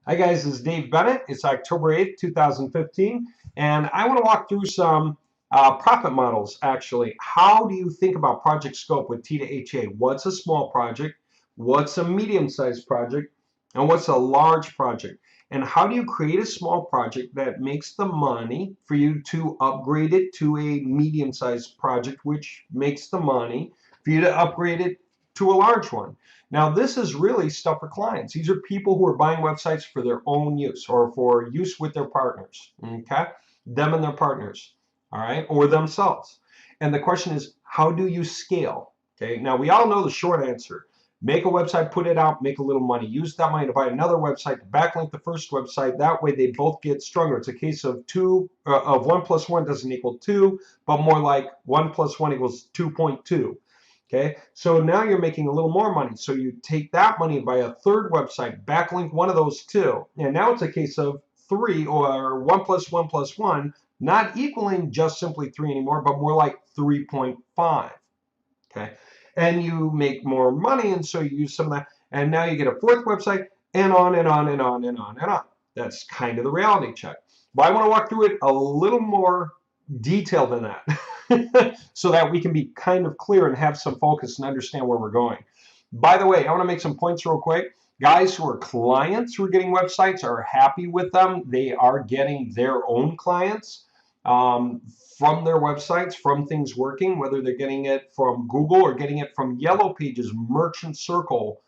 Hi guys, this is Dave Bennett. It's October 8th, 2015, and I want to walk through some profit models actually. How do you think about project scope with T2HA? What's a small project? What's a medium-sized project? And what's a large project? And how do you create a small project that makes the money for you to upgrade it to a medium-sized project, which makes the money for you to upgrade it to a large one? Now, this is really stuff for clients. These are people who are buying websites for their own use or for use with their partners, okay? Them and their partners, all right, or themselves. And the question is, how do you scale? Okay, now we all know the short answer. Make a website, put it out, make a little money. Use that money to buy another website, to backlink the first website. That way they both get stronger. It's a case of one plus one doesn't equal two, but more like 1 plus 1 equals 2.2. Okay, so now you're making a little more money. So you take that money and buy a third website, backlink one of those two. And now it's a case of 3 or 1 plus 1 plus 1, not equaling just simply 3 anymore, but more like 3.5. Okay, and you make more money, and so you use some of that. And now you get a fourth website, and on and on and on and on and on. That's kind of the reality check. But I want to walk through it a little more detailed than that so that we can be kind of clear and have some focus and understand where we're going. By the way, I want to make some points real quick. Guys who are clients who are getting websites are happy with them. They are getting their own clients from their websites, from things working, whether they're getting it from Google or getting it from Yellow Pages, Merchant Circle,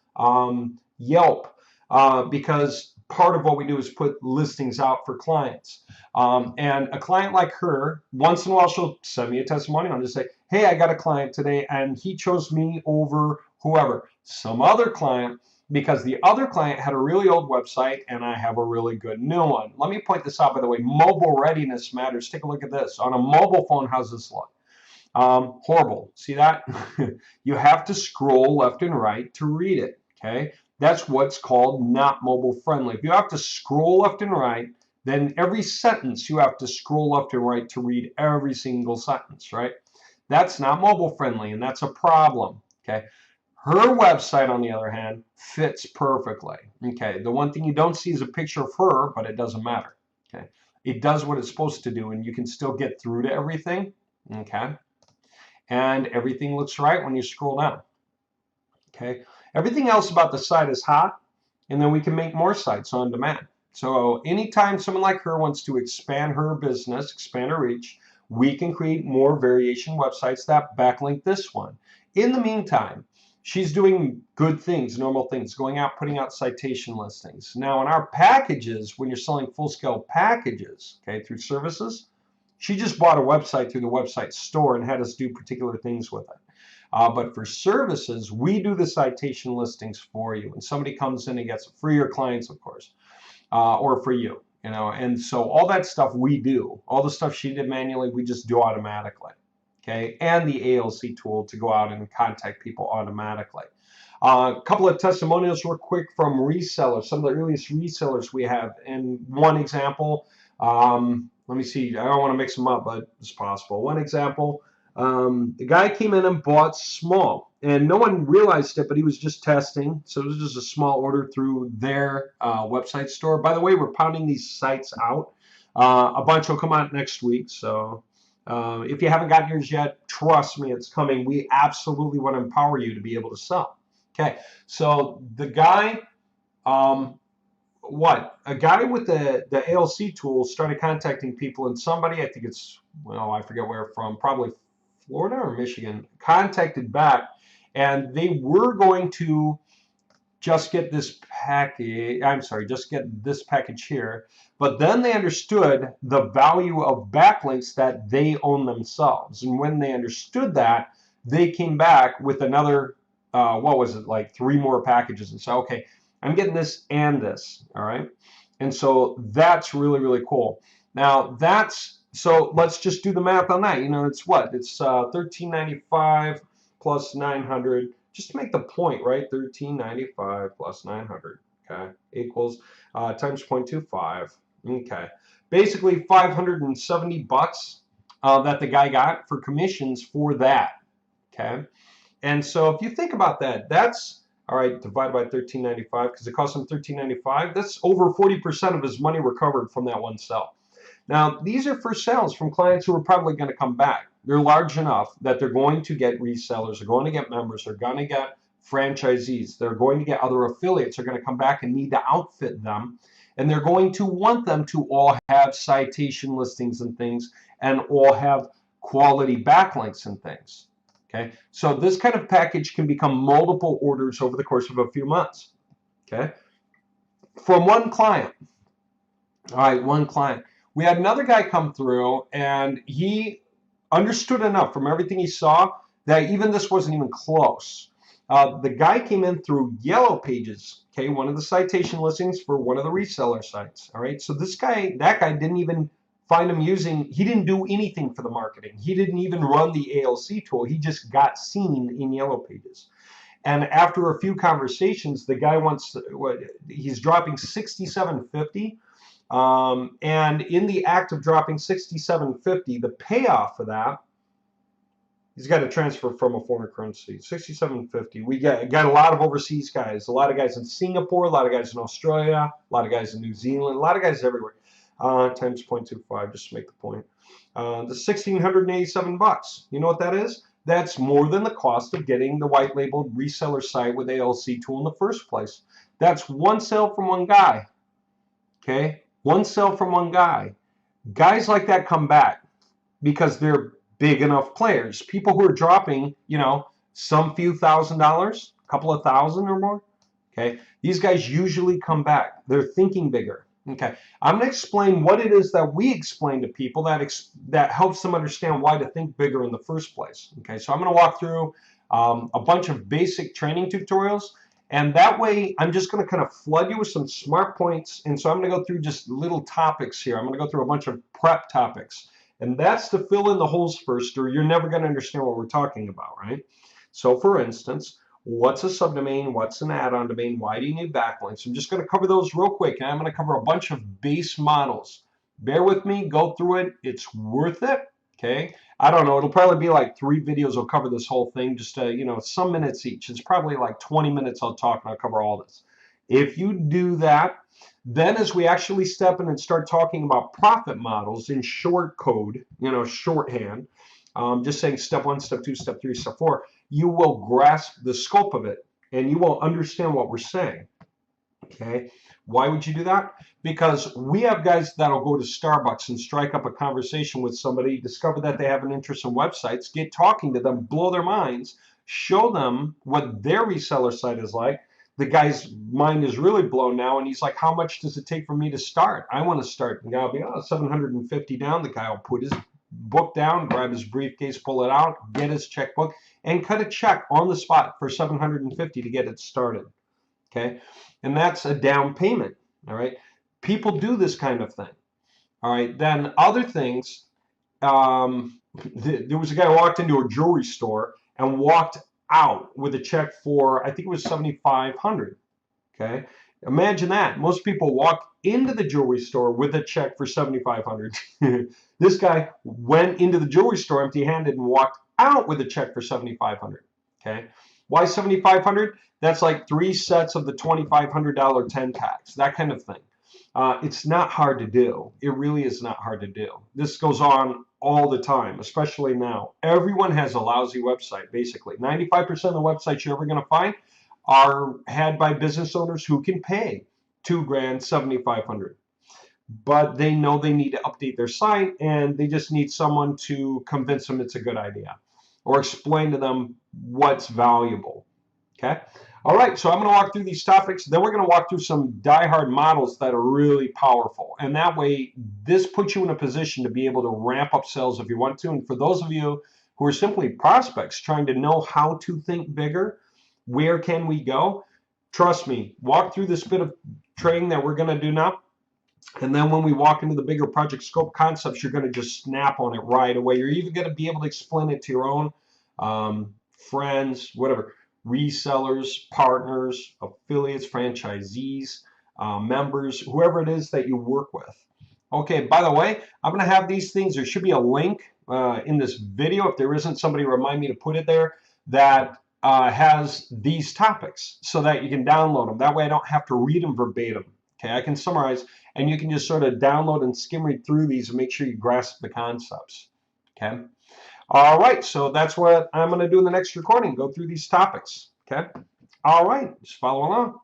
Yelp, because part of what we do is put listings out for clients. And a client like her, once in a while, she'll send me a testimonial and just say, hey, I got a client today and he chose me over whoever. Some other client, because the other client had a really old website and I have a really good new one. Let me point this out, by the way. Mobile readiness matters. Take a look at this. On a mobile phone, how's this look? Horrible. See that? You have to scroll left and right to read it. Okay, that's what's called not mobile friendly. If you have to scroll left and right, then every sentence you have to scroll left and right to read every single sentence, right? That's not mobile friendly, and that's a problem. Okay, her website, on the other hand, fits perfectly. Okay, the one thing you don't see is a picture of her, but it doesn't matter. Okay, it does what it's supposed to do, and you can still get through to everything. Okay, and everything looks right when you scroll down. Okay, everything else about the site is hot, and then we can make more sites on demand. So anytime someone like her wants to expand her business, expand her reach, we can create more variation websites that backlink this one. In the meantime, she's doing good things, normal things, going out, putting out citation listings. Now in our packages, when you're selling full-scale packages, okay, through services, she just bought a website through the website store and had us do particular things with it. But for services, we do the citation listings for you. And somebody comes in and gets it for your clients, of course, or for you, you know. And so all that stuff we do, all the stuff she did manually, we just do automatically. Okay, and the ALC tool to go out and contact people automatically. A couple of testimonials real quick from resellers, some of the earliest resellers we have. And one example, let me see, I don't want to mix them up, but it's possible. One example, the guy came in and bought small, and no one realized it, but he was just testing. So it was just a small order through their website store. By the way, we're pounding these sites out. A bunch will come out next week. So if you haven't gotten yours yet, trust me, it's coming. We absolutely want to empower you to be able to sell. Okay, so the guy, a guy with the ALC tool started contacting people, and somebody, I think it's, well, I forget where from, probably Florida or Michigan, contacted back, and they were going to just get this package, just get this package here, but then they understood the value of backlinks that they own themselves. And when they understood that, they came back with another, what was it, like 3 more packages, and said, okay, I'm getting this and this, all right? And so that's really, really cool. Now so let's just do the math on that. You know, it's what? It's $13.95 plus 900, just to make the point, right? $13.95 plus 900, okay, equals times 0.25. Okay, basically 570 bucks that the guy got for commissions for that. Okay, and so if you think about that, that's All right, divided by 13.95 because it cost him 13.95. That's over 40% of his money recovered from that one sell. Now, these are for sales from clients who are probably going to come back. They're large enough that they're going to get resellers, they're going to get members, they're going to get franchisees, they're going to get other affiliates, they're going to come back and need to outfit them. And they're going to want them to all have citation listings and things and all have quality backlinks and things. Okay, so this kind of package can become multiple orders over the course of a few months. Okay, from one client. All right, one client. We had another guy come through, and he understood enough from everything he saw that even this wasn't even close. The guy came in through Yellow Pages, okay, one of the citation listings for one of the reseller sites. All right, so this guy, that guy didn't even find him using, he didn't do anything for the marketing. He didn't even run the ALC tool. He just got seen in Yellow Pages. And after a few conversations, the guy wants, he's dropping $67.50. And in the act of dropping $67.50, the payoff for that, he's got to transfer from a foreign currency. $67.50. We got a lot of overseas guys, a lot of guys in Singapore, a lot of guys in Australia, a lot of guys in New Zealand, a lot of guys everywhere. Times 0.25, just to make the point. The $1,687. You know what that is? That's more than the cost of getting the white labeled reseller site with ALC tool in the first place. That's one sale from one guy. Okay, one sale from one guy. Guys like that come back because they're big enough players. People who are dropping, you know, some few $1,000s, a couple of thousand or more. Okay, these guys usually come back. They're thinking bigger. Okay, I'm going to explain what it is that we explain to people that helps them understand why to think bigger in the first place. Okay, so I'm going to walk through a bunch of basic training tutorials. And that way, I'm just going to kind of flood you with some smart points. And so I'm going to go through just little topics here. I'm going to go through a bunch of prep topics. And that's to fill in the holes first, or you're never going to understand what we're talking about, right? So for instance, what's a subdomain? What's an add-on domain? Why do you need backlinks? I'm just going to cover those real quick. And I'm going to cover a bunch of base models. Bear with me. Go through it. It's worth it. Okay. I don't know. It'll probably be like 3 videos. I'll cover this whole thing, just you know, some minutes each. It's probably like 20 minutes I'll talk and I'll cover all this. If you do that, then as we actually step in and start talking about profit models in short code, you know, shorthand, just saying step 1, step 2, step 3, step 4, you will grasp the scope of it and you will understand what we're saying. Okay. Why would you do that? Because we have guys that'll go to Starbucks and strike up a conversation with somebody, discover that they have an interest in websites, get talking to them, blow their minds, show them what their reseller site is like. The guy's mind is really blown now, and he's like, how much does it take for me to start? I want to start. And the guy will be, oh, $750 down. The guy will put his book down, grab his briefcase, pull it out, get his checkbook, and cut a check on the spot for $750 to get it started. Okay, and that's a down payment. All right, people do this kind of thing. All right, then other things. There was a guy who walked into a jewelry store and walked out with a check for, I think it was $7,500. Okay, imagine that. Most people walk into the jewelry store with a check for $7,500. This guy went into the jewelry store empty-handed and walked out with a check for $7,500. Okay, why $7,500? That's like 3 sets of the $2,500 10 tags, that kind of thing. It's not hard to do. It really is not hard to do. This goes on all the time, especially now. Everyone has a lousy website, basically. 95% of the websites you're ever going to find are had by business owners who can pay $2,000, $7,500. But they know they need to update their site, and they just need someone to convince them it's a good idea or explain to them what's valuable. Okay. All right, so I'm going to walk through these topics. Then we're going to walk through some die-hard models that are really powerful. And that way, this puts you in a position to be able to ramp up sales if you want to. And for those of you who are simply prospects trying to know how to think bigger, where can we go? Trust me, walk through this bit of training that we're going to do now. And then when we walk into the bigger project scope concepts, you're going to just snap on it right away. You're even going to be able to explain it to your own friends, whatever. Resellers, partners, affiliates, franchisees, members, whoever it is that you work with. Okay, by the way, I'm going to have these things. There should be a link in this video. If there isn't, somebody remind me to put it there. That has these topics so that you can download them. That way I don't have to read them verbatim. Okay, I can summarize, and you can just sort of download and skim read through these and make sure you grasp the concepts. Okay. All right, so that's what I'm going to do in the next recording, go through these topics. Okay. All right, just follow along.